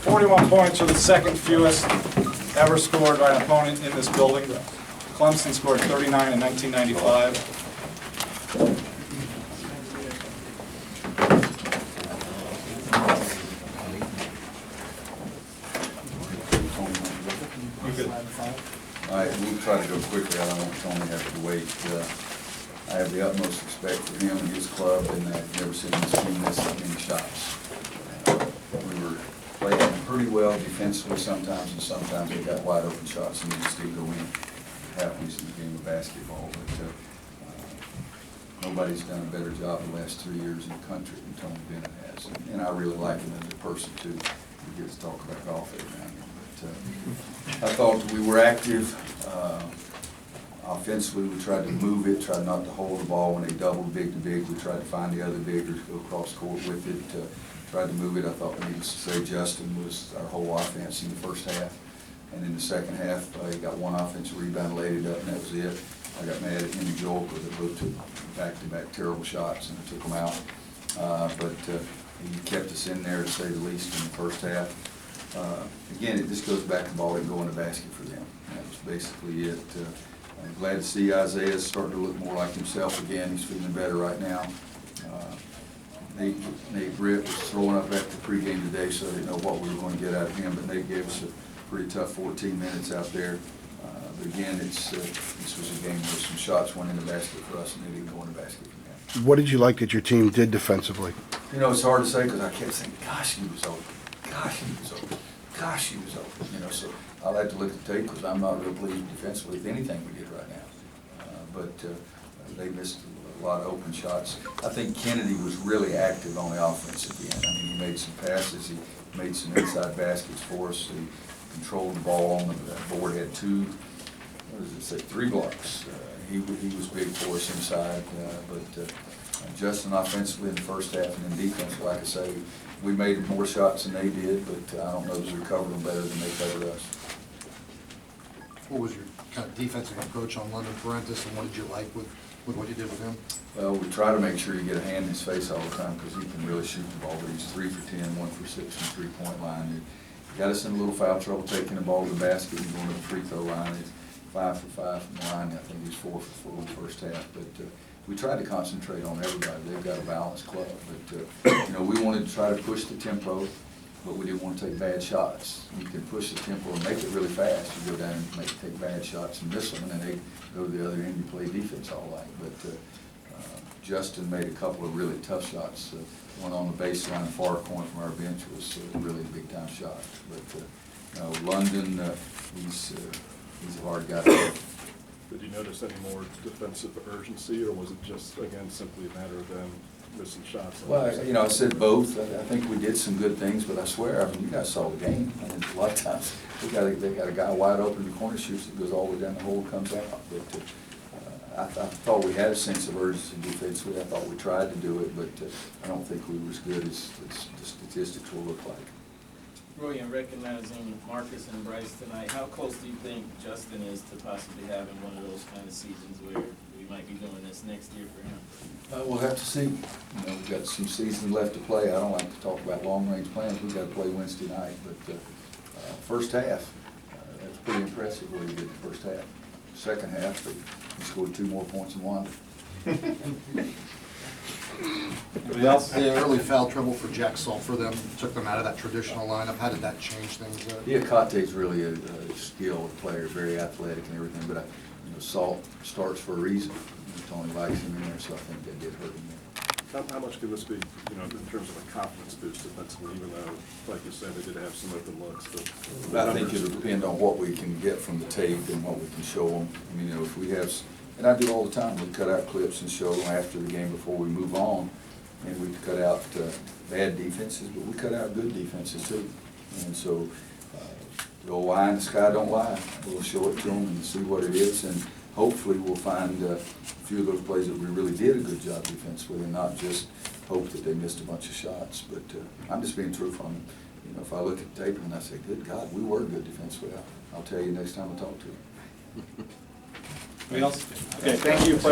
41 points are the second fewest ever scored by an opponent in this building. Clemson scored 39 in 1995. All right, we'll try to go quickly. I don't want Tony to have to wait. I have the utmost respect for him and his club, and I've never seen this team miss that many shots. We were playing pretty well defensively sometimes, and sometimes they got wide open shots and they just didn't go in. It happens in the game of basketball, but nobody's done a better job the last 3 years in the country than Tony Bennett has. And I really like him as a person, too. We get to talk about golf every now and then. I thought we were active. Offensively, we tried to move it, tried not to hold the ball when they doubled big to big. We tried to find the other biggers, go across court with it, tried to move it. I thought, needless to say, Justin was our whole offense in the first half. And in the second half, he got one offensive rebound, laid it up, and that was it. I got mad at him and Joel because they both took back-to-back terrible shots and took them out. But he kept us in there, to say the least, in the first half. Again, it just goes back to the ball didn't go in the basket for them. That was basically it. I'm glad to see Isaiah starting to look more like himself again. He's feeling better right now. Nate Britt was throwing up after pregame today, so I didn't know what we were going to get out of him, but Nate gave us a pretty tough 14 minutes out there. But again, this was a game where some shots went in the basket for us and they didn't go in the basket for them. What did you like that your team did defensively? You know, it's hard to say because I kept saying, gosh, he was open. Gosh, he was open. Gosh, he was open. You know, so I like to look at the tape because I'm not real pleased defensively with anything we did right now. But they missed a lot of open shots. I think Kennedy was really active on the offensive end. I mean, he made some passes. He made some inside baskets for us. He controlled the ball on the board. Had three blocks. He was big for us inside. But Justin offensively in the first half and in defense, like I say, we made more shots than they did, but I don't know if we covered them better than they covered us. What was your kind of defensive approach on London Parentis, and what did you like with what you did with him? Well, we try to make sure you get a hand in his face all the time because he can really shoot the ball, but he's 3 for 10, 1 for 6 from three-point line. He got us in a little foul trouble taking the ball to the basket and going to the free throw line. He's 5 for 5 from the line. I think he's 4 for 4 in the first half. But we tried to concentrate on everybody. They've got a balanced club. But, you know, we wanted to try to push the tempo, but we didn't want to take bad shots. You can push the tempo and make it really fast. You go down and take bad shots and miss them, and then they go to the other end. You play defense all night. But Justin made a couple of really tough shots. One on the baseline, far corner from our bench was really a big-time shot. But London, he's a hard guy to hit. Did you notice any more defensive urgency, or was it just, again, simply a matter of them missing shots? Well, you know, I said both. I think we did some good things, but I swear, I mean, you guys saw the game. I mean, a lot of times they got a guy wide open in the corner, shoots it, goes all the way down the hole, comes out. But I thought we had a sense of urgency defensively. I thought we tried to do it, but I don't think we were as good as the statistics will look like. Roy, in recognizing Marcus and Bryce tonight, how close do you think Justin is to possibly having one of those kind of seasons where we might be doing this next year for him? We'll have to see. You know, we've got some season left to play. I don't like to talk about long-range plans. We've got to play Wednesday night. But first half, that's pretty impressive what he did the first half. Second half, he scored 2 more points than one. The early foul trouble for Jack Salt for them took them out of that traditional lineup. How did that change things? Yeah, Kate's really a skilled player, very athletic and everything, but you know, Salt starts for a reason. Tony likes him in there, so I think that did hurt him there. How much could this be, you know, in terms of a confidence boost defensively, even though, like you said, they did have some open looks? I think it'll depend on what we can get from the tape and what we can show them. I mean, you know, if we have, and I do all the time, we cut out clips and show them after the game before we move on. And we cut out bad defenses, but we cut out good defenses too. And so the old lie in the sky don't lie. We'll show it to them and see what it is, and hopefully we'll find a few of those plays that we really did a good job defensively and not just hope that they missed a bunch of shots. But I'm just being truthful. You know, if I look at the tape and I say, good God, we were good defensively, I'll tell you next time I talk to you. Anybody else? Okay, thank you, President.